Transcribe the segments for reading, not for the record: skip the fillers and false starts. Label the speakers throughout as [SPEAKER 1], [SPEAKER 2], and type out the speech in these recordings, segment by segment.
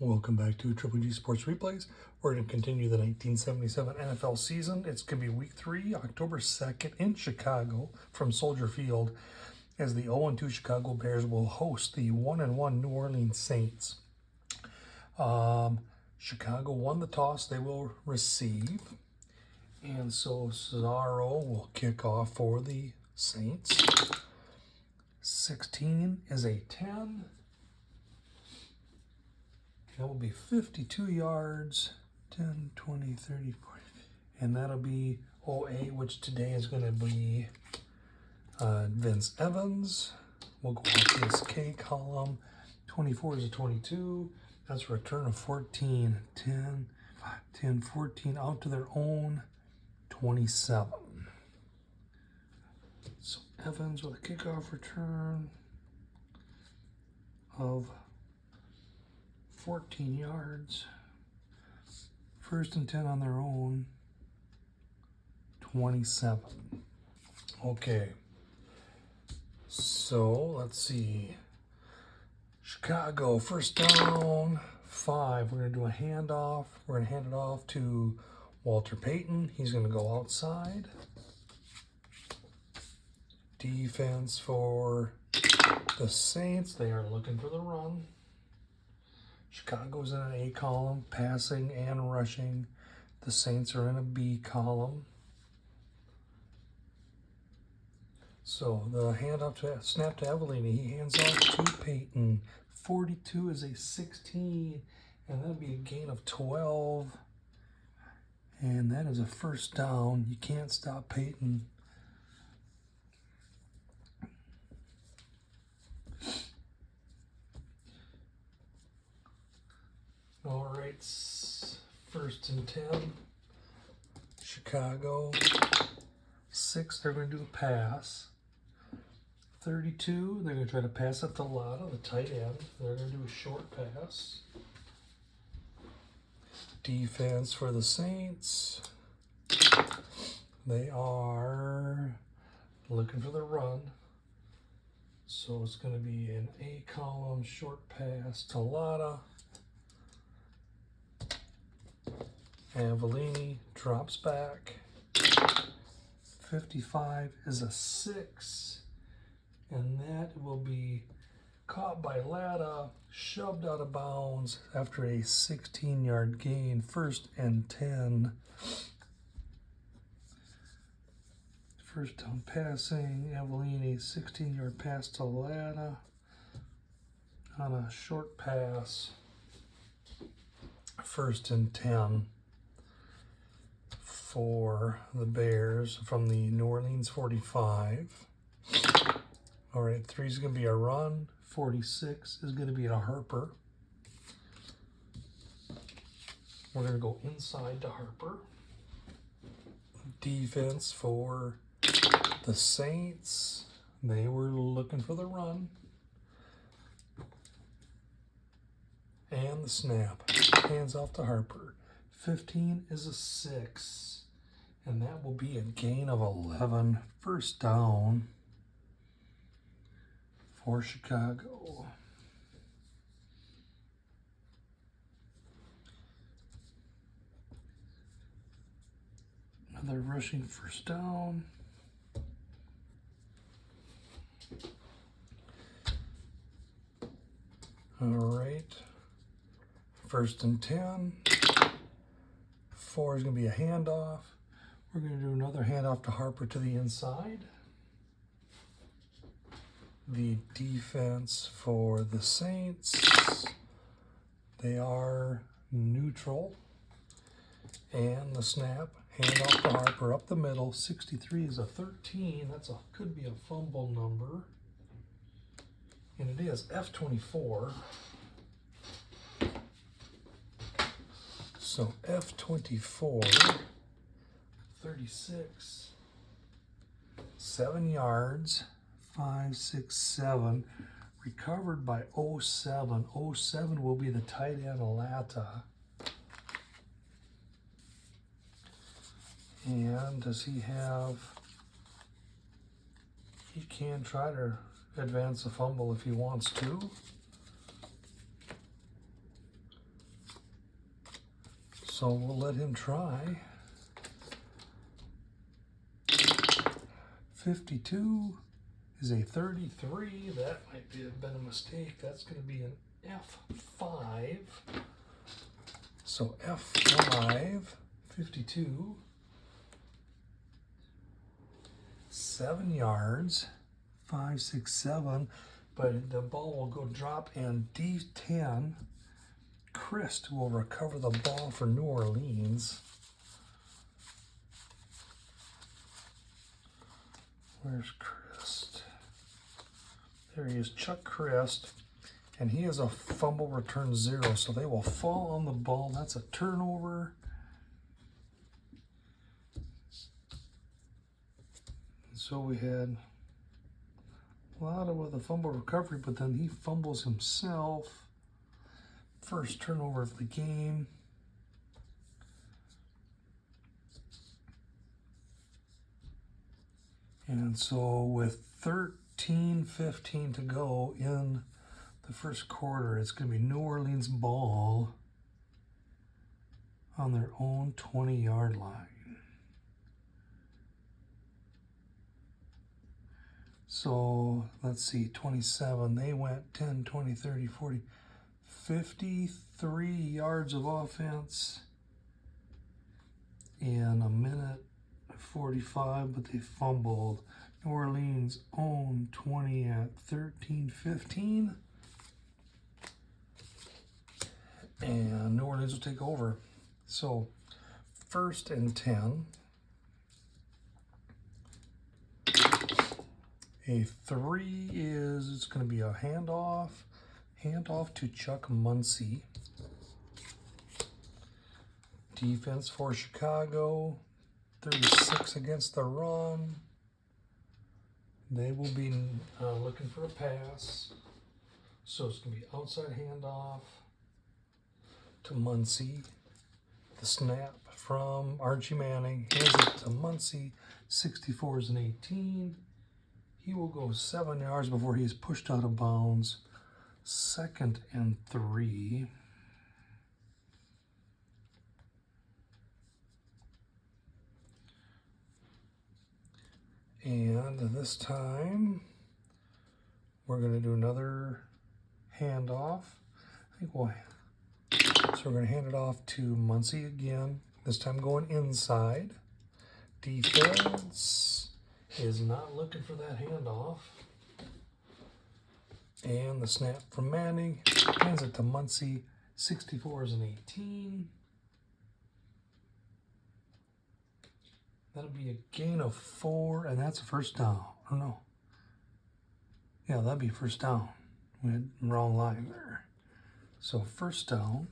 [SPEAKER 1] Welcome back to Triple G Sports Replays. We're going to continue the 1977 NFL season. It's going to be week 3, October 2nd in Chicago from Soldier Field, as the 0-2 Chicago Bears will host the 1-1 New Orleans Saints. Chicago won the toss. They will receive. And so Cesaro will kick off for the Saints. 16 is a 10. That will be 52 yards, 10, 20, 30, 40. And that'll be OA, which today is going to be Vince Evans. We'll go with this K column. 24 is a 22. That's a return of 14. 10, 5, 10, 14 out to their own 27. So Evans with a kickoff return of 14 yards. First and 10 on their own. 27. Okay. So let's see. Chicago, first down, 5. We're going to do a handoff. We're going to hand it off to Walter Payton. He's going to go outside. Defense for the Saints. They are looking for the run. Chicago's in an A column, passing and rushing. The Saints are in a B column. So the handoff to snap to Avellini. He hands off to Payton. 42 is a 16, and that'll be a gain of 12. And that is a first down. You can't stop Payton. All right, first and 10. Chicago. 6, they're going to do a pass. 32, they're going to try to pass it to Lotta, the tight end. They're going to do a short pass. Defense for the Saints. They are looking for the run. So it's going to be an A column short pass to Lotta. Avellini drops back. 55 is a 6. And that will be caught by Latta, shoved out of bounds after a 16-yard gain. First and 10. First down passing. Avellini, 16-yard pass to Latta on a short pass. First and 10 for the Bears from the New Orleans 45. All right, 3 is going to be a run. 46 is going to be a Harper. We're going to go inside to Harper. Defense for the Saints. They were looking for the run. And the snap. Hands off to Harper. 15 is a 6. And that will be a gain of 11. First down for Chicago. Another rushing first down. All right. First and 10. 4 is going to be a handoff. We're going to do another handoff to Harper to the inside. The defense for the Saints, they are neutral. And the snap, handoff to Harper up the middle. 63 is a 13. Could be a fumble number. And it is F24. So F24, 36, 7 yards, 5, 6, 7, recovered by 07. 07 will be the tight end Latta. And does he have, he can try to advance a fumble if he wants to. So we'll let him try. 52 is a 33. That might have been a mistake. That's going to be an F5. So F5, 52. 7 yards, 5, 6, 7, but the ball will go drop, and D10, Christ will recover the ball for New Orleans. Where's Christ? There he is, Chuck Christ, and he has a fumble return 0, so they will fall on the ball. That's a turnover. So we had a lot of the fumble recovery, but then he fumbles himself. First turnover of the game. And so with 13:15 to go in the first quarter, it's going to be New Orleans ball on their own 20-yard line. So let's see, 27, they went 10, 20, 30, 40, 53 yards of offense in a minute 45, but they fumbled. New Orleans own 20 at 13:15. And New Orleans will take over. So 1st and 10. A 3 is, it's going to be a handoff to Chuck Muncie. Defense for Chicago, 36 against the run. They will be looking for a pass. So it's going to be outside handoff to Muncie. The snap from Archie Manning. Hands it to Muncie. 64 is an 18. He will go 7 yards before he is pushed out of bounds. 2nd and 3. And this time, we're going to do another handoff. So we're going to hand it off to Muncie again. This time going inside. Defense is not looking for that handoff. And the snap from Manning, hands it to Muncie. 64 is an 18. That'll be a gain of 4, and that's a first down. Oh no. Yeah, that'd be first down. We had the wrong line there. So first down.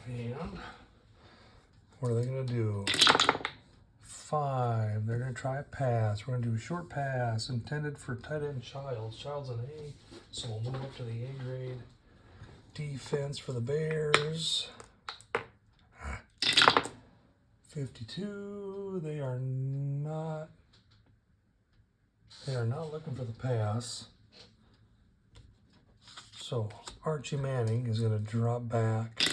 [SPEAKER 1] And what are they going to do? 5. They're going to try a pass. We're going to do a short pass intended for tight end Childs. Childs an A, so we'll move up to the A grade. Defense for the Bears. 52. They are not looking for the pass. So Archie Manning is going to drop back.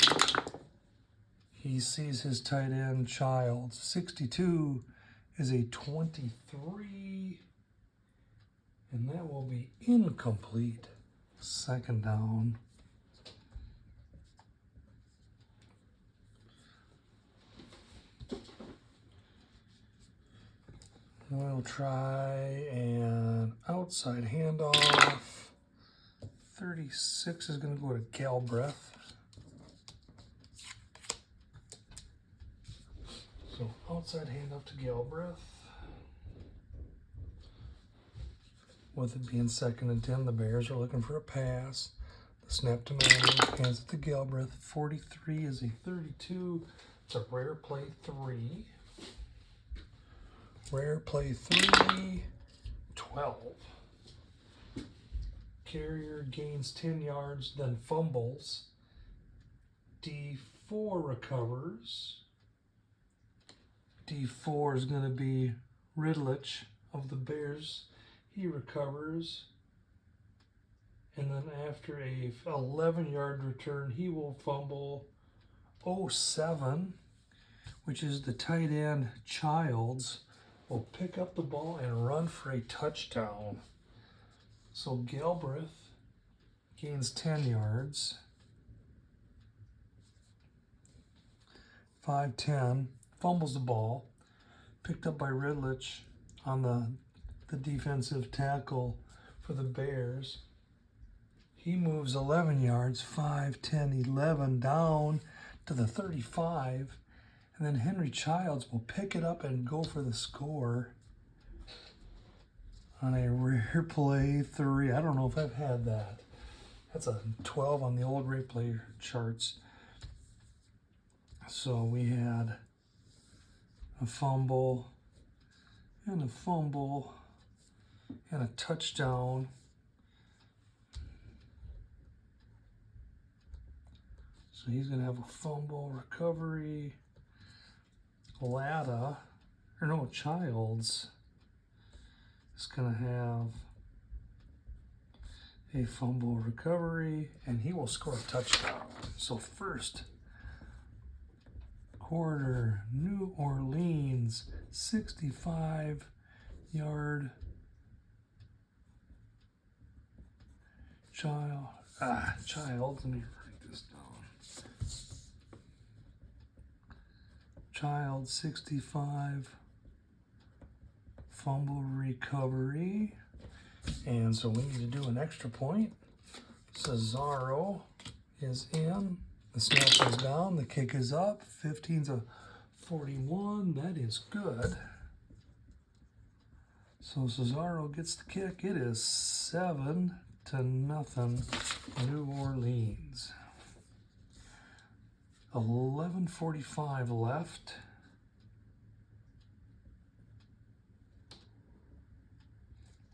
[SPEAKER 1] He sees his tight end Childs. 62 is a 23. And that will be incomplete. 2nd down. We'll try an outside handoff. 36 is going to go to Galbraith. So outside handoff to Galbraith. With it being 2nd and 10, the Bears are looking for a pass. The snap to Manning, hands it to Galbraith. 43 is a 32. It's a rare play 3. Rare play 3, 12. Carrier gains 10 yards, then fumbles. D4 recovers. D4 is going to be Ridlich of the Bears. He recovers. And then after a 11-yard return, he will fumble. 07, which is the tight end Childs, will pick up the ball and run for a touchdown. So Galbraith gains 10 yards. 5-10, fumbles the ball, picked up by Ridlich on the defensive tackle for the Bears. He moves 11 yards, 5, 10, 11, down to the 35. And then Henry Childs will pick it up and go for the score on a rare play 3. I don't know if I've had that. That's a 12 on the old rare play charts. So we had a fumble and a fumble and a touchdown. So he's going to have a fumble, recovery. Childs is going to have a fumble, recovery, and he will score a touchdown. So first quarter, New Orleans, 65-yard Child, let me write this down. Child, 65, fumble recovery. And so we need to do an extra point. Cesaro is in. The snap is down. The kick is up. 15's a 41. That is good. So Cesaro gets the kick. It is 7-0, New Orleans. 11:45 left.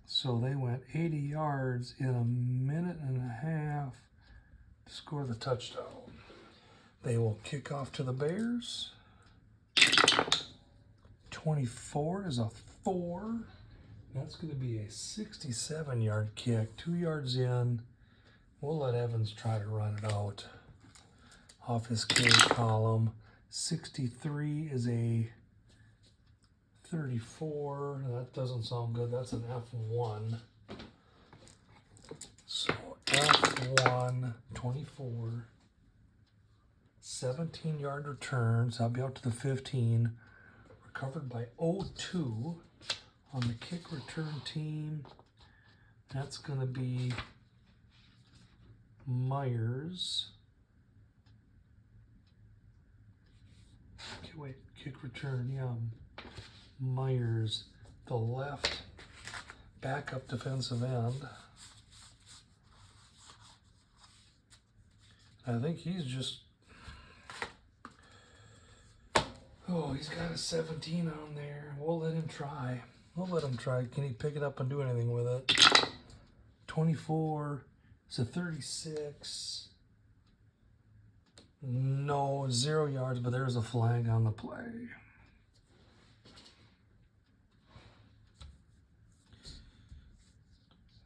[SPEAKER 1] So they went 80 yards in a minute and a half to score the touchdown. They will kick off to the Bears. 24 is a 4. That's going to be a 67-yard kick, 2 yards in. We'll let Evans try to run it out off his carry column. 63 is a 34. That doesn't sound good. That's an F1. So F1, 24. 17-yard returns. I'll be out to the 15. Recovered by 02 on the kick return team. That's going to be Myers. Okay, wait, kick return, yeah. Myers, the left backup defensive end. I think he's just, he's got a 17 on there. We'll let him try. Can he pick it up and do anything with it? 24, it's a 36. No, 0 yards, but there's a flag on the play.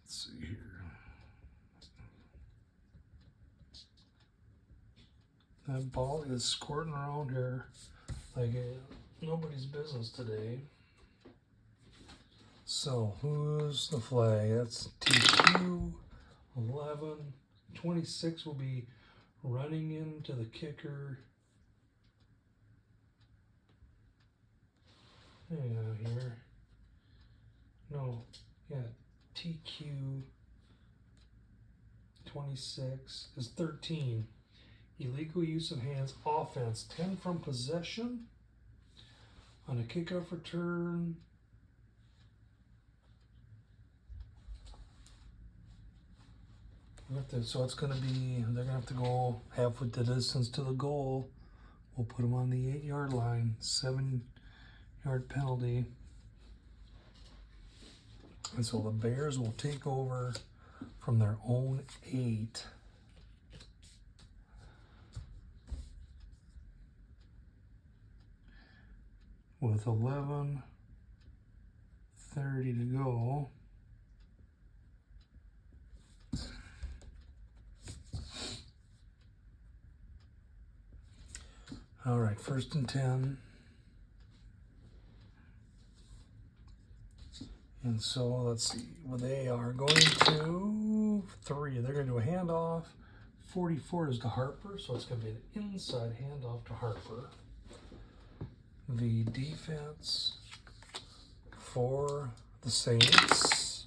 [SPEAKER 1] Let's see here. That ball is squirting around here like nobody's business today. So, who's the flag? That's TQ. 11. 26 will be running into the kicker. Hang on here. No, yeah, TQ 26 is 13. Illegal use of hands, offense. 10 from possession. On a kickoff return. So it's going to be, they're going to have to go half the distance to the goal. We'll put them on the 8-yard line. 7-yard penalty. And so the Bears will take over from their own 8. With 11:30 30 to go. All right, 1st and 10. And so let's see, well, they are going to 3. They're going to do a handoff. 44 is to Harper, so it's going to be an inside handoff to Harper. The defense for the Saints,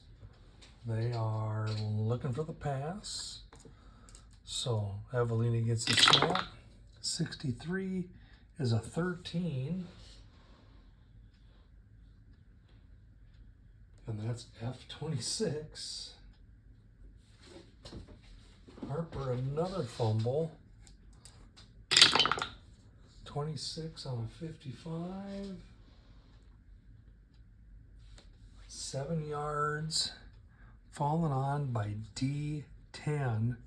[SPEAKER 1] they are looking for the pass. So Evelina gets a snap. 63 is a 13. And that's F26. Harper, another fumble. 26 on a 55. 7 yards. Fallen on by D10.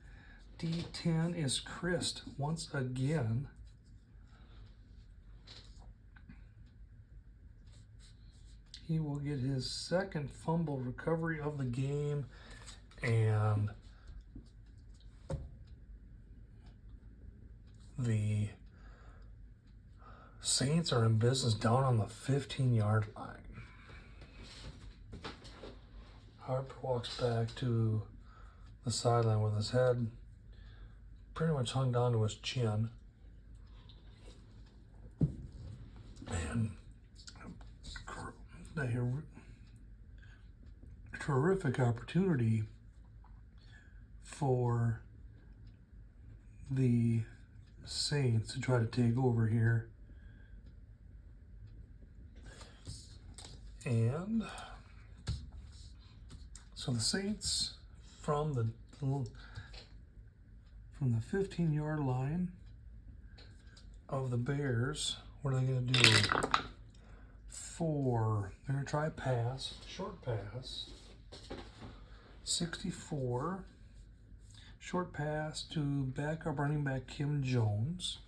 [SPEAKER 1] D10 is Christ once again. He will get his 2nd fumble recovery of the game, and the Saints are in business down on the 15-yard line. Harper walks back to the sideline with his head pretty much hung down to his chin. And a terrific opportunity for the Saints to try to take over here. And so the Saints from the 15-yard line of the Bears, what are they going to do? They're going to try pass, short pass. 64, short pass to backup running back Kim Jones.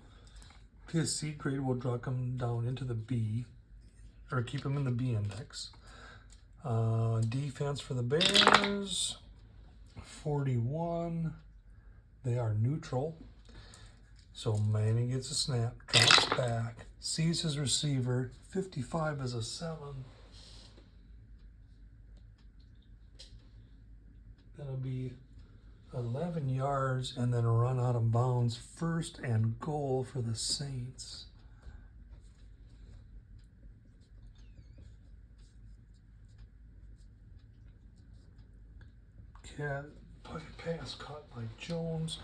[SPEAKER 1] His seed grade will drop him down into the B, or keep him in the B index. Defense for the Bears, 41. They are neutral. So Manning gets a snap, drops back, sees his receiver. 55 is a 7. That'll be 11 yards and then a run out of bounds. 1st and goal for the Saints. Pass caught by Jones.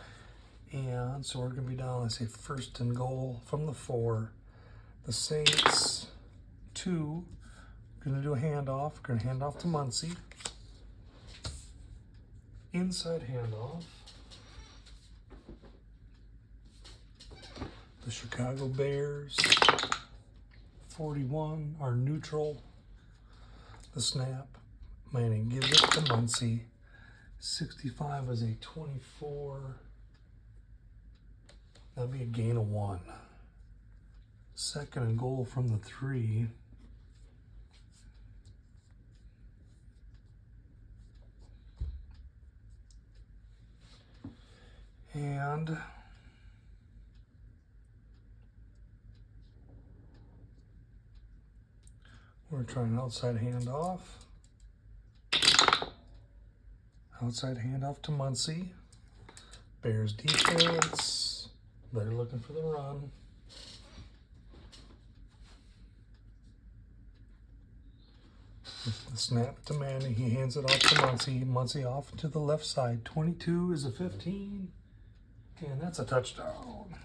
[SPEAKER 1] And so we're going to be down, let's say, 1st and goal from the 4. The Saints, 2. Going to do a handoff. Going to hand off to Muncie. Inside handoff. The Chicago Bears, 41, are neutral. The snap. Manning gives it to Muncie. 65 is a 24. That'll be a gain of 1. 2nd and goal from the 3. And we're trying an outside handoff. Outside handoff to Muncie. Bears defense. They're looking for the run. The snap to Manning. He hands it off to Muncie. Muncie off to the left side. 22 is a 15. And that's a touchdown.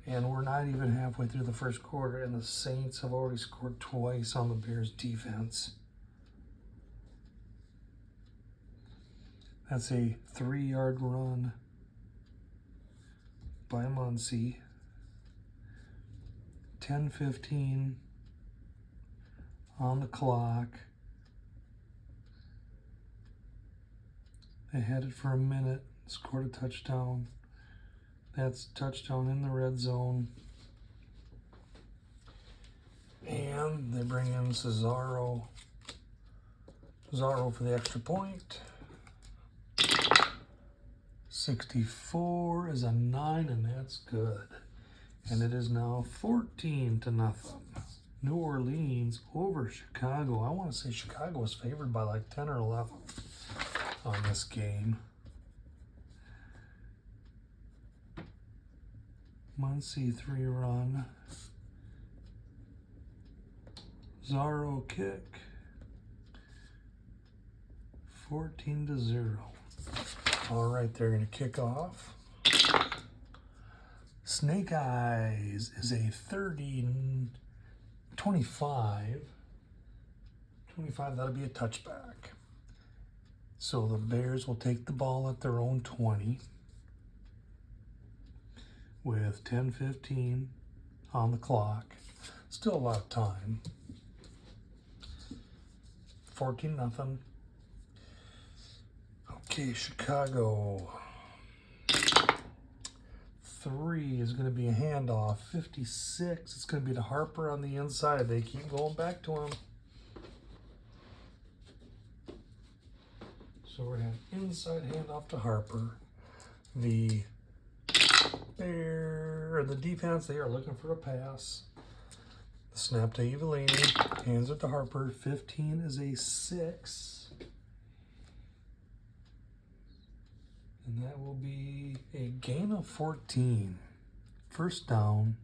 [SPEAKER 1] And we're not even halfway through the 1st quarter, and the Saints have already scored twice on the Bears defense. That's a 3-yard run by Muncie. 10:15 on the clock. They had it for a minute, scored a touchdown. That's touchdown in the red zone. And they bring in Cesaro for the extra point. 64 is a 9, and that's good. And it is now 14-0. New Orleans over Chicago. I want to say Chicago was favored by like 10 or 11 on this game. Muncie 3-run. Zaro kick. 14-0. All right, they're going to kick off. Snake Eyes is a 30-25. 25, that'll be a touchback. So the Bears will take the ball at their own 20 with 10:15 on the clock. Still a lot of time. 14-0. Okay, Chicago. 3 is going to be a handoff. 56. It's going to be to Harper on the inside. They keep going back to him. So we're going to have inside handoff to Harper. The defense, they are looking for a pass. The snap to Evelini. Hands it to Harper. 15 is a 6. And that will be a gain of 14. First down.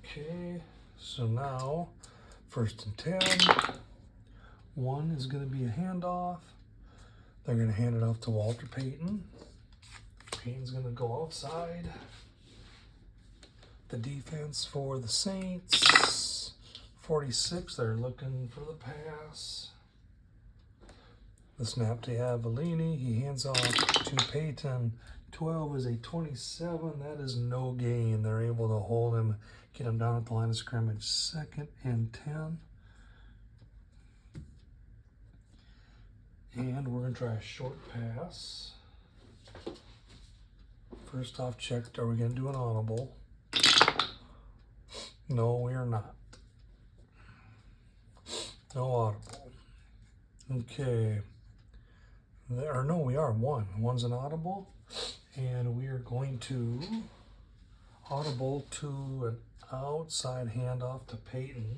[SPEAKER 1] Okay, so now 1st and 10. 1 is going to be a handoff. They're going to hand it off to Walter Payton. Payton's going to go outside. The defense for the Saints, 46, they're looking for the pass. The snap to Avellini, he hands off to Payton. 12 is a 27, that is no gain. They're able to hold him, get him down at the line of scrimmage. 2nd and 10. And we're going to try a short pass. First off, checked, are we going to do an audible? No, we are not. No audible. Okay. No, we are. One's an audible. And we are going to audible to an outside handoff to Payton.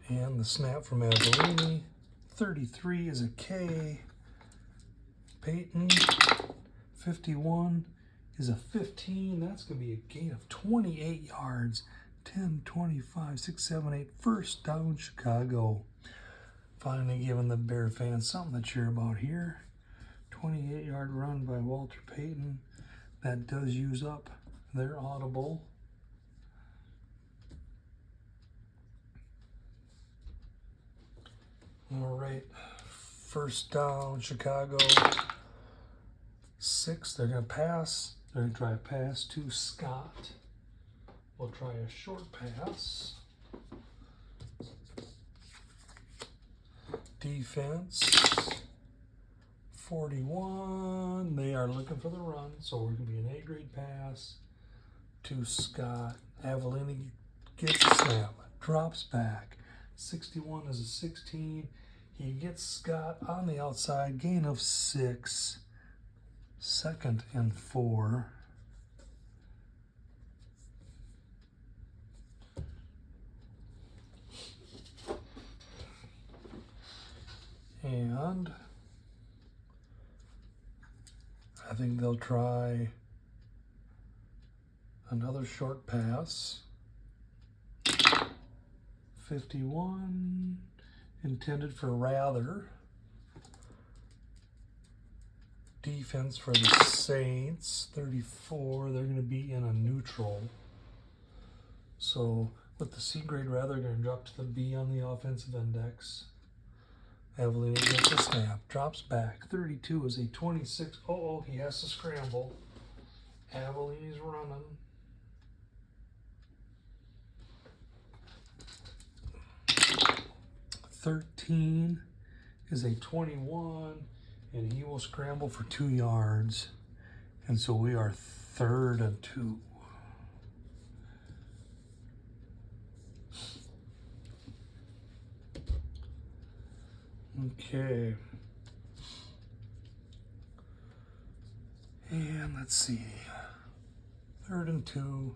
[SPEAKER 1] And the snap from Avellini. 33 is a K. Payton, 51 is a 15. That's going to be a gain of 28 yards. 10, 25, 6, 7, 8. First down, Chicago. Finally giving the Bear fans something to cheer about here. 28-yard run by Walter Payton. That does use up their audible. All right. First down, Chicago. 6, they're going to pass. They're going to try a pass to Scott. We'll try a short pass. Defense, 41. They are looking for the run, so we're going to be an A-grade pass to Scott. Avellini gets the snap, drops back. 61 is a 16. He gets Scott on the outside, gain of 6. 2nd and 4. And I think they'll try another short pass. 51, intended for Rather. Defense for the Saints, 34. They're going to be in a neutral. So with the C grade Rather, going to drop to the B on the offensive index. Avellini gets a snap, drops back. 32 is a 26. Oh, he has to scramble. Avellini's running. 13 is a 21, and he will scramble for 2 yards. And so we are 3rd and 2. Okay. And let's see. 3rd and 2.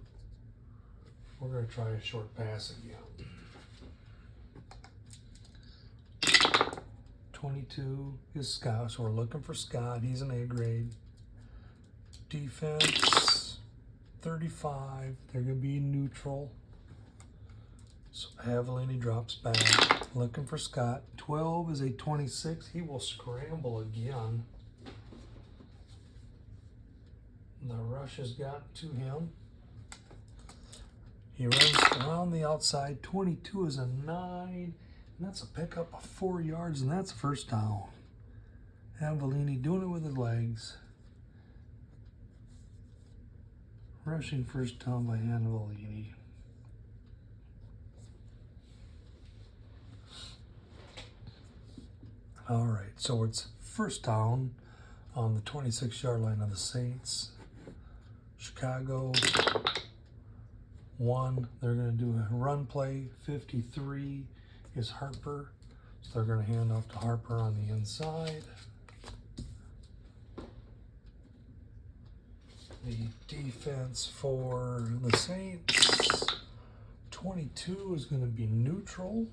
[SPEAKER 1] We're going to try a short pass again. 22 is Scott, so we're looking for Scott. He's an A grade. Defense, 35. They're going to be neutral. So Avellini drops back. Looking for Scott. 12 is a 26. He will scramble again. The rush has got to him. He runs around the outside. 22 is a 9. And that's a pickup of 4 yards, and that's a first down. Avellini doing it with his legs. Rushing first down by Avellini. All right, so it's first down on the 26-yard line of the Saints. Chicago, 1. They're going to do a run play. 53 is Harper. So they're going to hand off to Harper on the inside. The defense for the Saints, 22 is going to be neutral.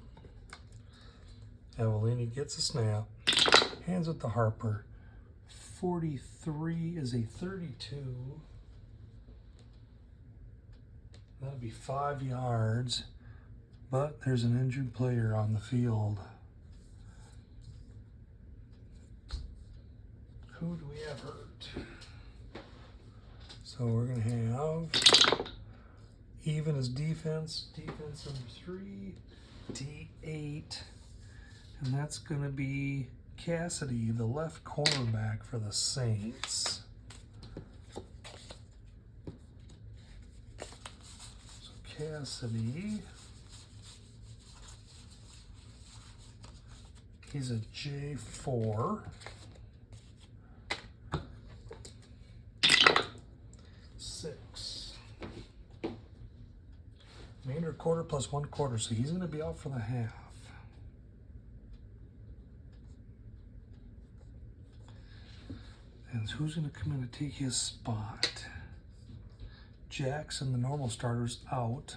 [SPEAKER 1] Avellini gets a snap, hands it to Harper. 43 is a 32. That'll be 5 yards, but there's an injured player on the field. Who do we have hurt? So we're going to have even as defense number 3, D8. And that's going to be Cassidy, the left cornerback for the Saints. So Cassidy, he's a J4. 6. Remainder quarter plus 1 quarter, so he's going to be out for the half. And who's going to come in and take his spot? Jackson, the normal starter's out.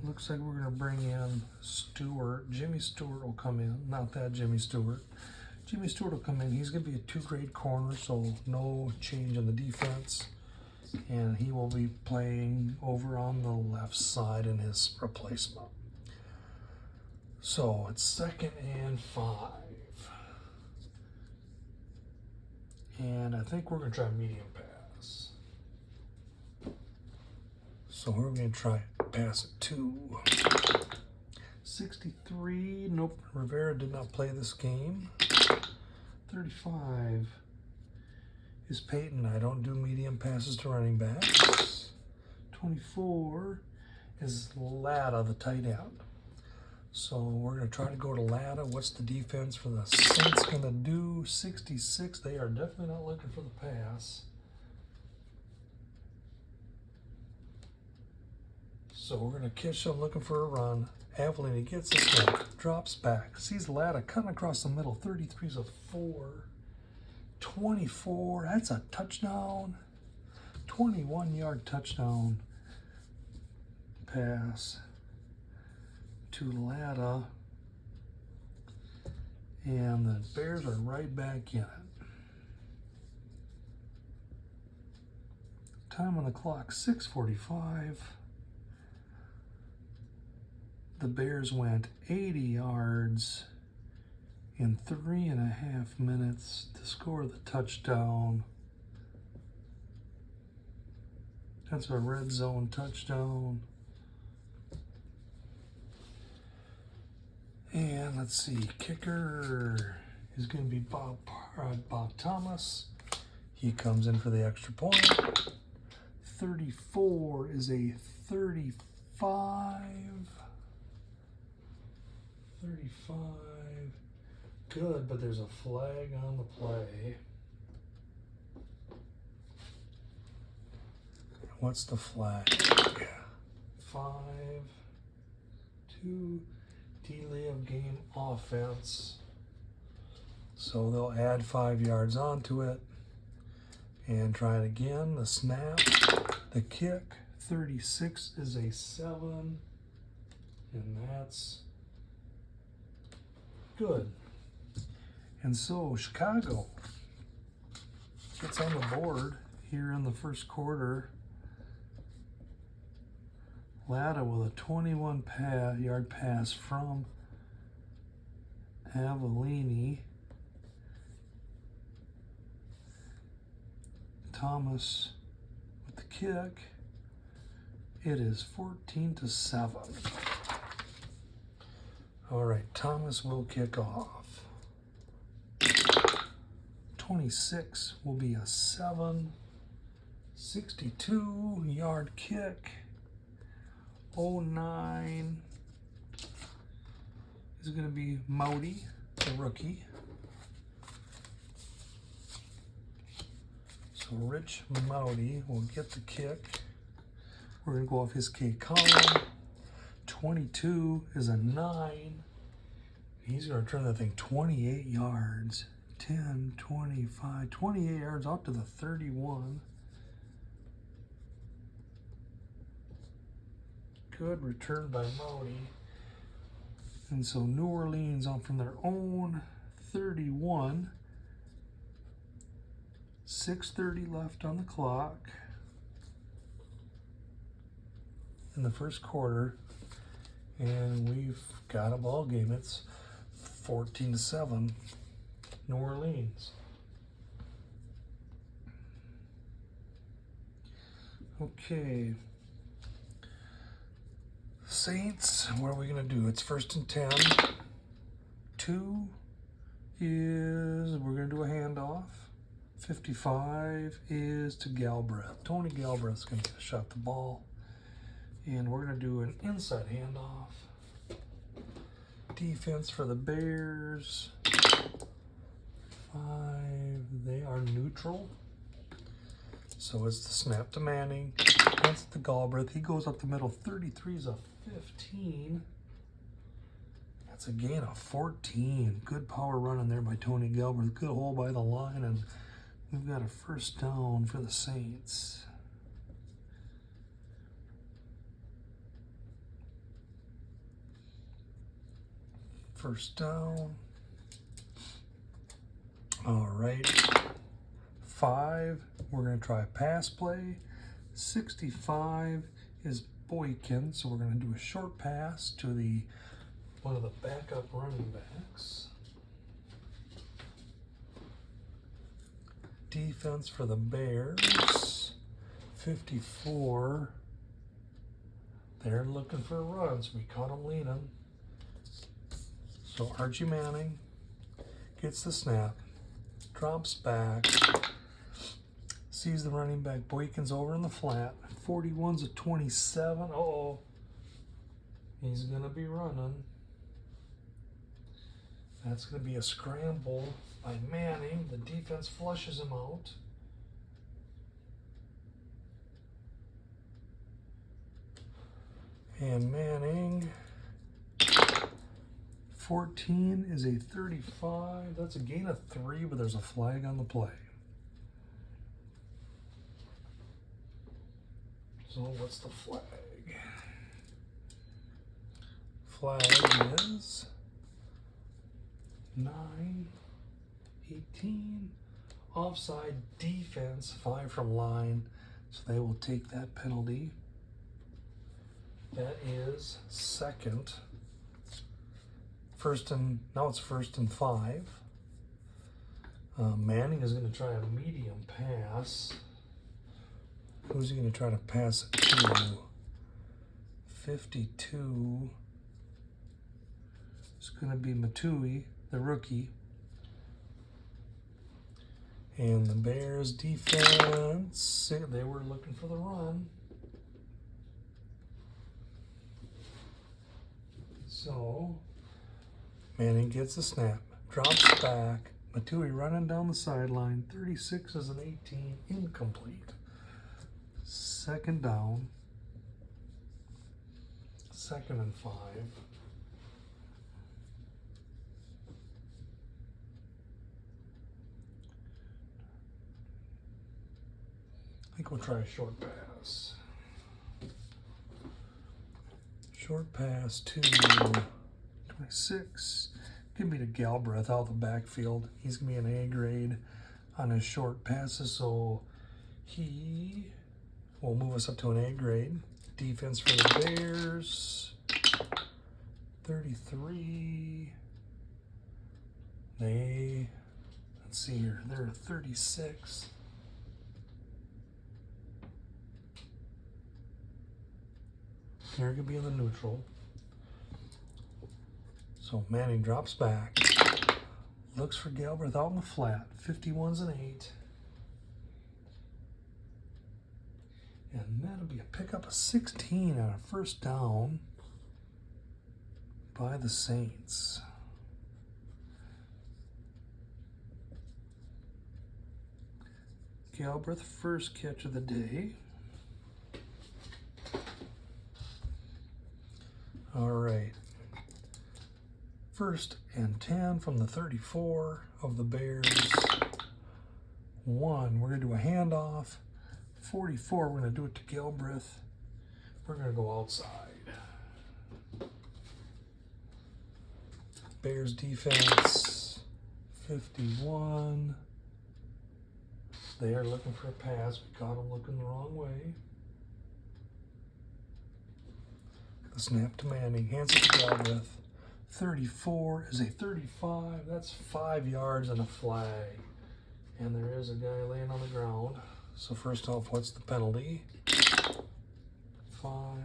[SPEAKER 1] Looks like we're going to bring in Stewart. Jimmy Stewart will come in. Not that Jimmy Stewart. Jimmy Stewart will come in. He's going to be a 2-grade corner, so no change in the defense. And he will be playing over on the left side in his replacement. So it's 2nd and 5. And I think we're going to try medium pass. So we're going to try pass it 2. 63, nope, Rivera did not play this game. 35 is Peyton. I don't do medium passes to running backs. 24 is Latta, the tight end. So we're going to try to go to Latta. What's the defense for the Saints going to do? 66. They are definitely not looking for the pass. So we're going to catch them looking for a run. Avellini gets this one, drops back, sees Latta cutting across the middle. 33 is a 4. 24, that's a touchdown. 21-yard touchdown pass to Latta, and the Bears are right back in it. Time on the clock, 6:45. The Bears went 80 yards in 3.5 minutes to score the touchdown. That's a red zone touchdown. And let's see, kicker is going to be Bob Thomas. He comes in for the extra point. 34 is a 35. 35. Good, but there's a flag on the play. What's the flag? 5-2, delay of game offense. So they'll add 5 yards onto it and try it again. The snap, the kick, 36 is a 7, and that's good. And so Chicago gets on the board here in the first quarter. Latta with a 21-yard pass from Avellini. Thomas with the kick. It is 14-7. All right, Thomas will kick off. 26 will be a 7. 62-yard kick. 09 is going to be Mowdy, the rookie. So Rich Mowdy will get the kick. We're going to go off his K column. 22 is a 9. He's going to return that thing 28 yards. 10, 25, 28 yards up to the 31. Good return by Mowdy. And so New Orleans on from their own 31. 6:30 left on the clock in the first quarter, and we've got a ball game. It's 14-7, New Orleans. Okay. Saints, what are we going to do? It's 1st and 10. 2 is, we're going to do a handoff. 55 is to Galbraith. Tony Galbraith's going to shot the ball. And we're going to do an inside handoff. Defense for the Bears. 5, they are neutral. So it's the snap to Manning. That's the Galbraith. He goes up the middle. 33 is a 15. That's a gain of 14. Good power run in there by Tony Galbraith. Good hole by the line, and we've got a first down for the Saints. First down. All right. 5, we're going to try a pass play. 65 is Boykin, so we're going to do a short pass to one of the backup running backs. Defense for the Bears. 54. They're looking for a run, so we caught them leaning. So Archie Manning gets the snap, drops back, sees the running back. Boykin's over in the flat. 41's a 27. Uh-oh. He's going to be running. That's going to be a scramble by Manning. The defense flushes him out. And Manning, 14 is a 35. That's a gain of 3, but there's a flag on the play. So what's the flag? Flag is 9, 18. Offside defense, 5 from line. So they will take that penalty. That is second. Now it's 1st and 5. Manning is going to try a medium pass. Who's he going to try to pass it to? 52. It's going to be Matui, the rookie. And the Bears defense, they were looking for the run. So Manning gets the snap, drops back. Matui running down the sideline. 36 is an 18, incomplete. Second down. 2nd and 5. I think we'll try a short pass. Short pass to 26. Give me to Galbraith out of the backfield. He's going to be an A grade on his short passes, so he will move us up to an A grade. Defense for the Bears. 33. Let's see here, they're a 36. They're going to be in the neutral. So Manning drops back. Looks for Galbraith out in the flat. 51's an 8. And that'll be a pickup of 16 on a first down by the Saints. Galbraith, first catch of the day. All right. 1st and 10 from the 34 of the Bears. 1, we're going to do a handoff. 44, we're going to do it to Galbraith. We're going to go outside. Bears defense, 51. They are looking for a pass. We caught them looking the wrong way. The snap to Manning, hands it to Galbraith. 34 is a 35. That's 5 yards and a flag. And there is a guy laying on the ground. So first off, what's the penalty? 5.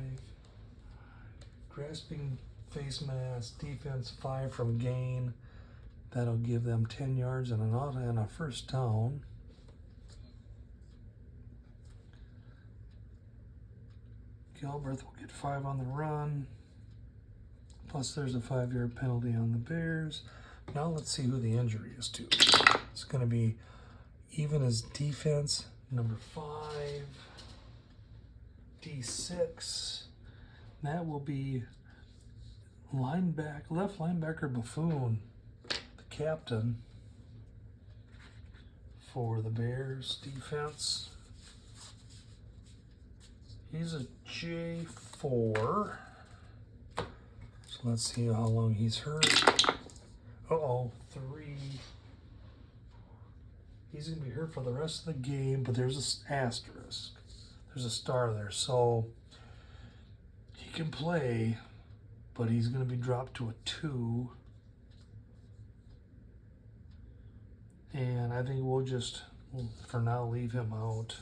[SPEAKER 1] Grasping face mask, defense 5 from gain. That'll give them 10 yards and a first down. Galbraith will get 5 on the run. Plus there's a 5-yard penalty on the Bears. Now let's see who the injury is to. It's going to be even as defense, number 5, D6. That will be left linebacker Buffoon, the captain for the Bears defense. He's a J4. So let's see how long he's hurt. 3. He's going to be hurt for the rest of the game, but there's an asterisk. There's a star there. So he can play, but he's going to be dropped to a 2. And I think we'll just, for now, leave him out.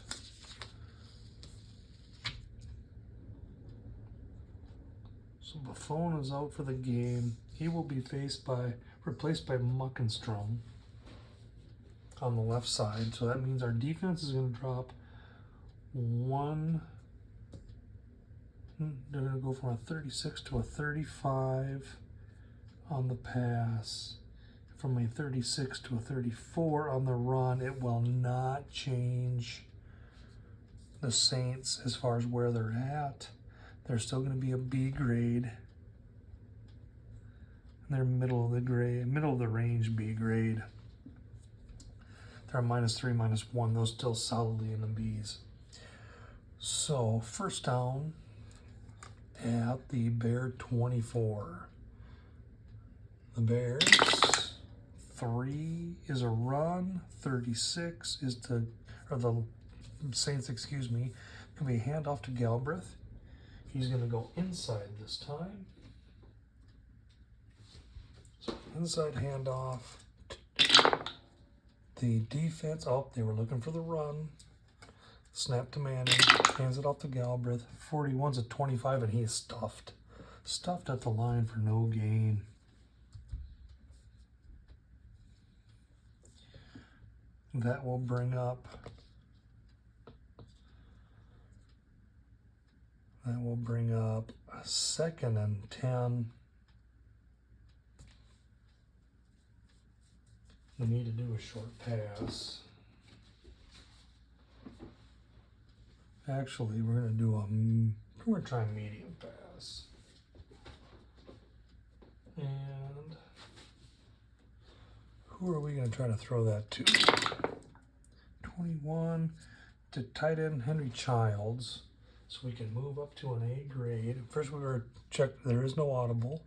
[SPEAKER 1] So Buffon is out for the game. He will be replaced by Muckenstrom on the left side. So that means our defense is going to drop 1. They're going to go from a 36 to a 35 on the pass. From a 36 to a 34 on the run. It will not change the Saints as far as where they're at. They're still going to be a B grade. And they're middle of the range B grade. They're -3, -1. Those still solidly in the Bs. So first down at the Bear 24. The Bears 3 is a run. 36 is the Saints, excuse me, can be a handoff to Galbraith. He's going to go inside this time. So inside handoff. The defense, they were looking for the run. Snap to Manning, hands it off to Galbraith. 41's a 25, and he is stuffed. Stuffed at the line for no gain. That will bring up 2nd and 10. We need to do a short pass. Actually, we're going to try medium pass. And who are we going to try to throw that to? 21 to tight end Henry Childs, so we can move up to an A grade. First, we were check there is no audible.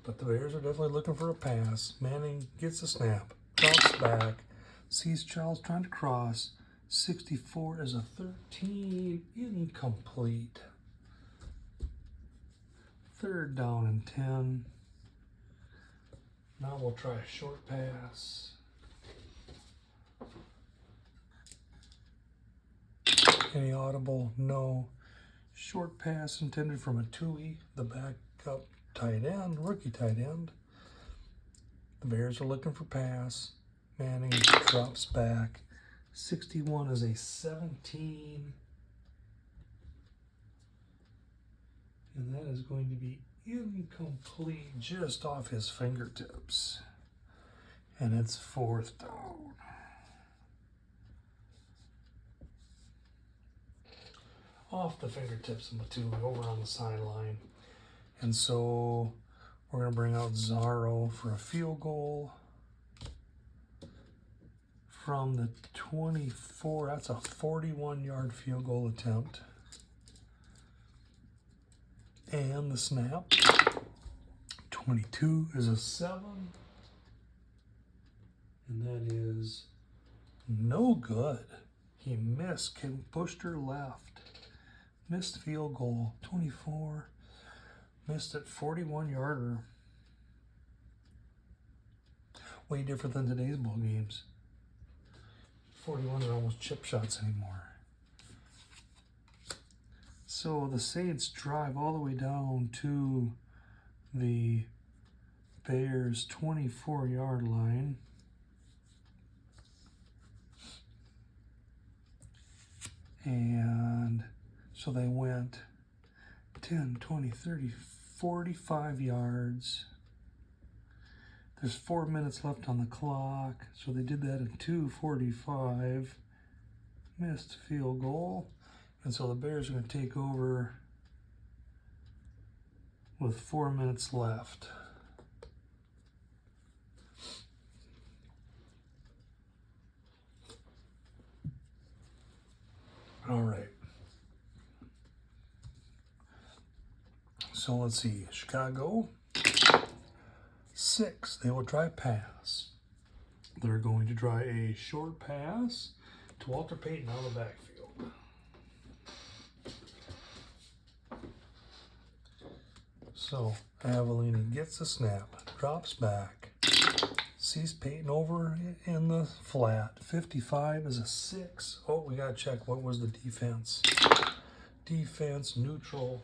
[SPEAKER 1] But the Bears are definitely looking for a pass. Manning gets the snap, drops back, sees Childs trying to cross. 64 is a 13, incomplete. 3rd down and 10. Now we'll try a short pass. Any audible? No. Short pass intended from a Tui, the backup tight end, rookie tight end. The Bears are looking for pass. Manning drops back. 61 is a 17. And that is going to be incomplete, just off his fingertips. And it's 4th down. Off the fingertips of Matuli, over on the sideline. And so we're going to bring out Zaro for a field goal from the 24. That's a 41-yard field goal attempt. And the snap. 22 is a 7. And that is no good. He missed. Kim pushed her left. Missed field goal. 24. Missed it. 41-yarder. Way different than today's ball games. 41 are almost chip shots anymore. So the Saints drive all the way down to the Bears' 24-yard line. And so they went 10, 20, 30, 45 yards. There's 4 minutes left on the clock. So they did that at 2:45. Missed field goal. And so the Bears are going to take over with 4 minutes left. All right. So let's see. Chicago, 6. They will try pass. They're going to try a short pass to Walter Payton out of the backfield. So Avellini gets the snap, drops back, sees Payton over in the flat. 55 is a 6. Oh, we got to check what was the defense. Defense neutral.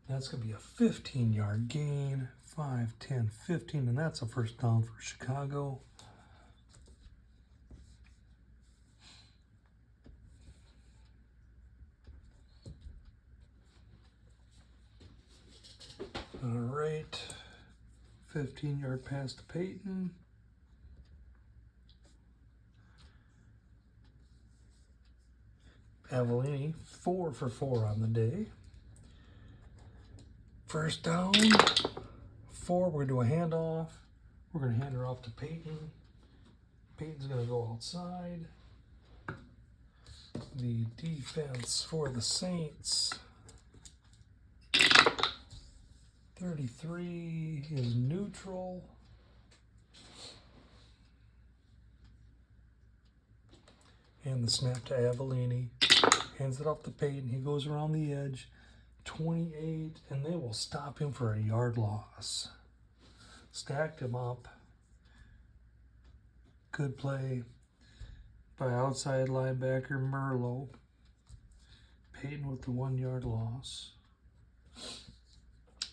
[SPEAKER 1] That's going to be a 15-yard gain. 5, 10, 15, and that's a first down for Chicago. All right, 15-yard pass to Payton. Avellini, 4 for 4 on the day. First down, 4, we're going to do a handoff. We're going to hand her off to Payton. Payton's going to go outside. The defense for the Saints. 33 is neutral. And the snap to Avellini. Hands it off to Payton. He goes around the edge. 28, and they will stop him for a yard loss. Stacked him up. Good play by outside linebacker Merlot. Payton with the 1-yard loss.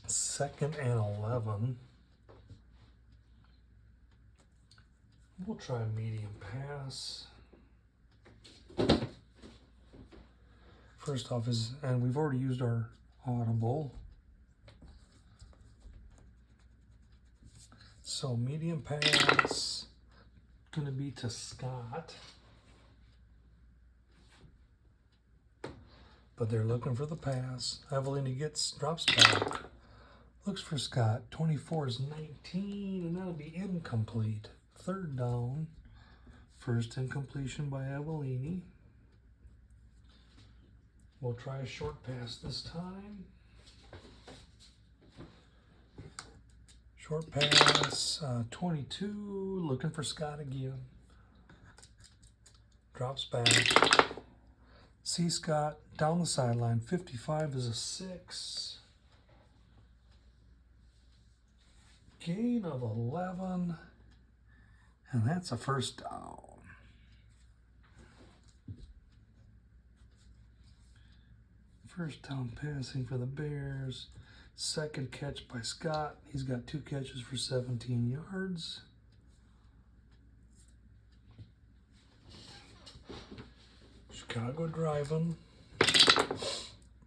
[SPEAKER 1] 2nd and 11. We'll try a medium pass. First off is, and we've already used our audible. So medium pass, going to be to Scott. But they're looking for the pass. Evelini drops back. Looks for Scott. 24 is 19, and that'll be incomplete. Third down. First incompletion by Evelini. We'll try a short pass this time. Short pass, 22, looking for Scott again. Drops back. See Scott down the sideline. 55 is a 6. Gain of 11. And that's a first down. First down passing for the Bears. Second catch by Scott. He's got 2 catches for 17 yards. Chicago driving.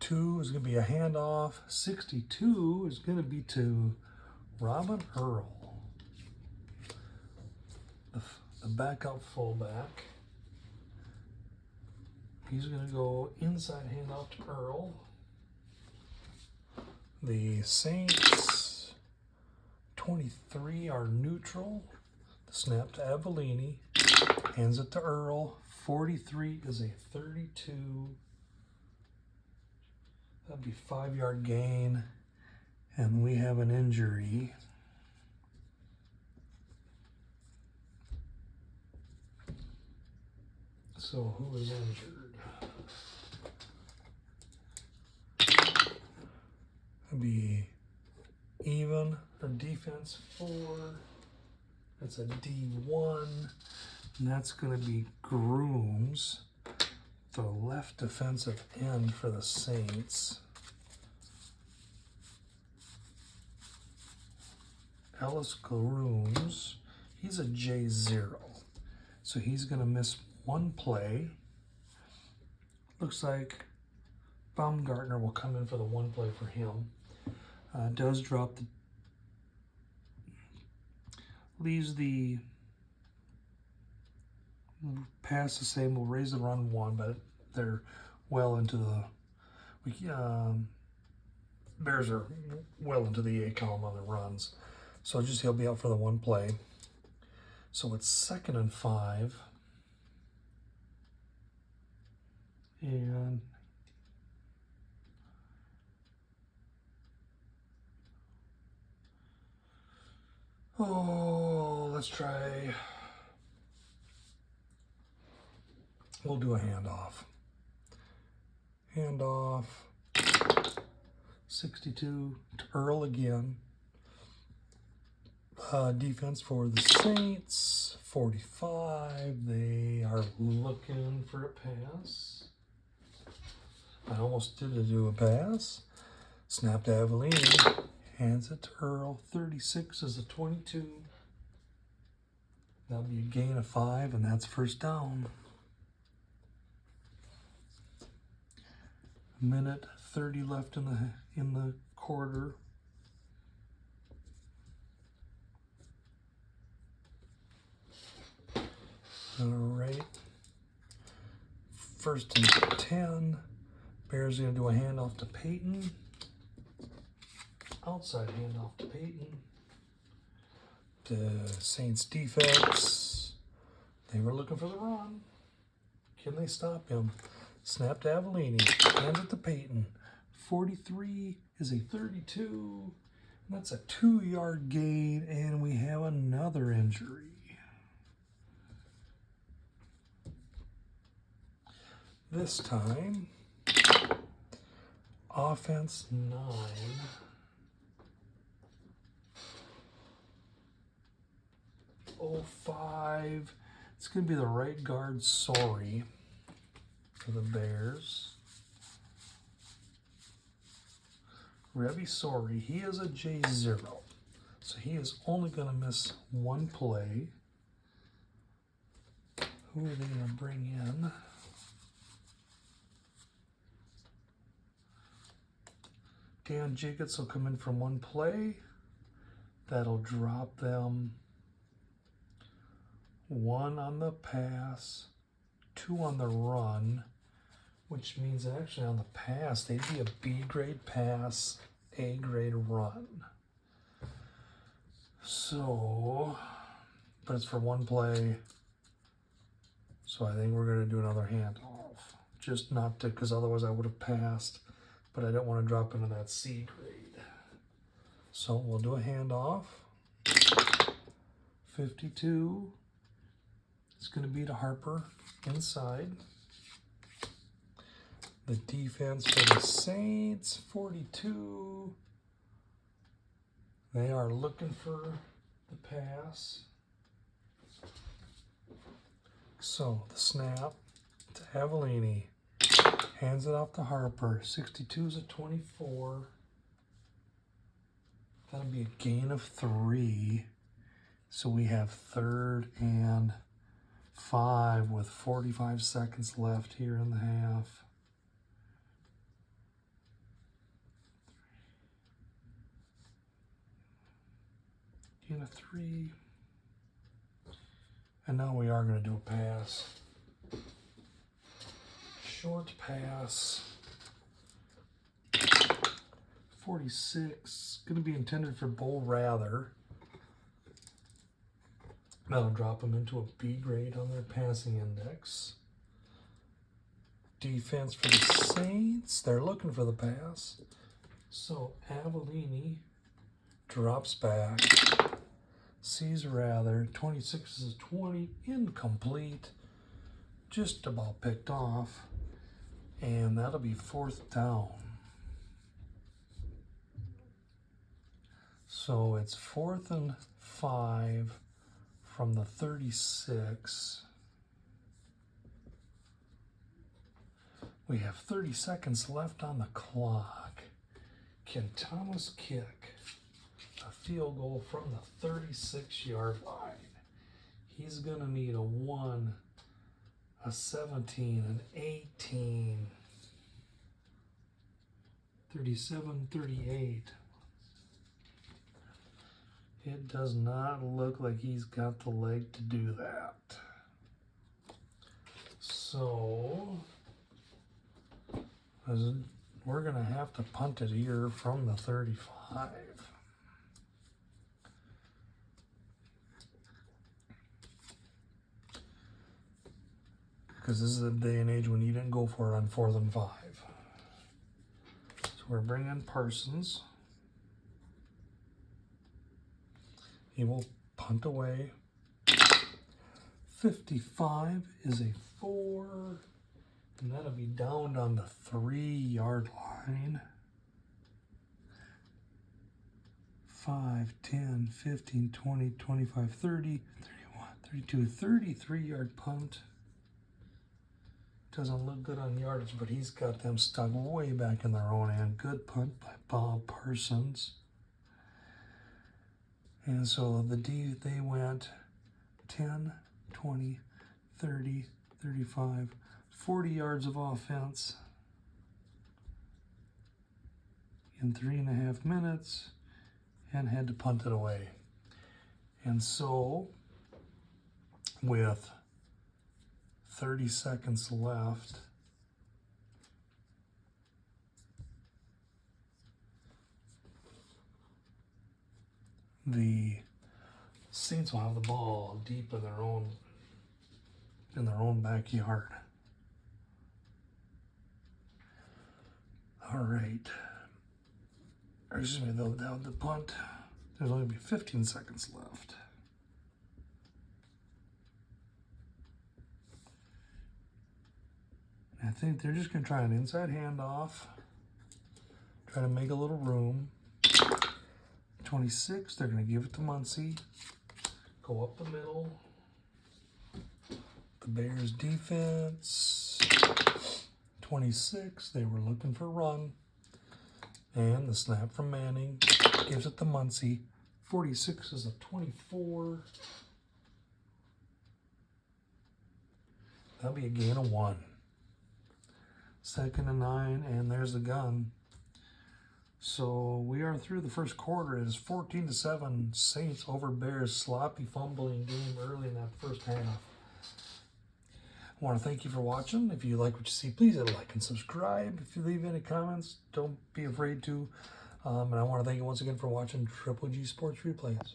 [SPEAKER 1] 2 is going to be a handoff. 62 is going to be to Robin Earl, the backup fullback. He's going to go inside handoff to Earl. The Saints, 23 are neutral. The snap to Evelini. Hands it to Earl. 43 is a 32. That'd be 5-yard gain. And we have an injury. So who is injured? That'd be even or defense 4. That's a D1. And that's going to be Grooms, the left defensive end for the Saints. Ellis Grooms, he's a J0. So he's going to miss 1 play. Looks like Baumgartner will come in for the 1 play for him. Does drop the, leaves the pass the same. We'll raise the run 1, but they're well into the, Bears are well into the A column on the runs. So just he'll be out for the 1 play. So it's 2nd and 5. And let's try. We'll do a handoff. Handoff. 62 to Earl again. Defense for the Saints. 45. They are looking for a pass. I almost did do a pass. Snap to Evelini. Hands it to Earl. 36 is a 22. That'll be a gain of 5, and that's first down. Minute 30 left in the quarter. All right. 1st and 10. Bears going to do a handoff to Peyton. Outside handoff to Peyton. The Saints defense. They were looking for the run. Can they stop him? Snap to Evelini. Hands it to Peyton. 43 is a 32. That's a 2-yard gain, and we have another injury. This time, offense 9. Oh, 5. It's going to be the right guard, Sorry, for the Bears. Revy Sorry, he is a J0. So he is only going to miss 1 play. Who are they going to bring in? Dan Jacobs will come in from one play. That'll drop them 1 on the pass, 2 on the run, which means actually on the pass, they'd be a B grade pass, A grade run. So, but it's for one play. So I think we're going to do another handoff. Just not to, because otherwise I would have passed, but I don't want to drop into that C grade. So we'll do a handoff. 52. It's going to be to Harper inside. The defense for the Saints, 42. They are looking for the pass. So the snap to Avellini. Hands it off to Harper. 62 is a 24. That'll be a gain of 3. So we have 3rd and 5 with 45 seconds left here in the half. Gain of 3. And now we are going to do a pass. Short pass. 46. Going to be intended for Bo Rather. That'll drop them into a B grade on their passing index. Defense for the Saints. They're looking for the pass. So Avellini drops back. Sees Rather. 26 is a 20. Incomplete. Just about picked off. And that'll be 4th down. So it's 4th and 5 from the 36. We have 30 seconds left on the clock. Can Thomas kick a field goal from the 36-yard line? He's going to need a 1, a 17, an 18, 37, 38. It does not look like he's got the leg to do that. So, we're going to have to punt it here from the 35. Because this is a day and age when you didn't go for it on 4th and 5. So we're bringing Parsons. He will punt away. 55 is a 4. And that'll be downed on the 3-yard line. 5, 10, 15, 20, 25, 30, 31, 32, 33-yard punt. Doesn't look good on yardage, but he's got them stuck way back in their own end. Good punt by Bob Parsons. And so they went 10, 20, 30, 35, 40 yards of offense in 3.5 minutes and had to punt it away. And so with 30 seconds left, the Saints will have the ball deep in their own backyard. All right. Or excuse me, the punt, there's only be 15 seconds left. I think they're just going to try an inside handoff, try to make a little room. 26, they're going to give it to Muncie. Go up the middle. The Bears defense. 26, they were looking for run. And the snap from Manning gives it to Muncie. 46 is a 24. That'll be a gain of 1. 2nd and 9, and there's the gun. So we are through the first quarter. It is 14-7 Saints over Bears. Sloppy fumbling game early in that first half. I want to thank you for watching. If you like what you see, please hit like and subscribe. If you leave any comments, don't be afraid to. And I want to thank you once again for watching Triple G Sports Replays.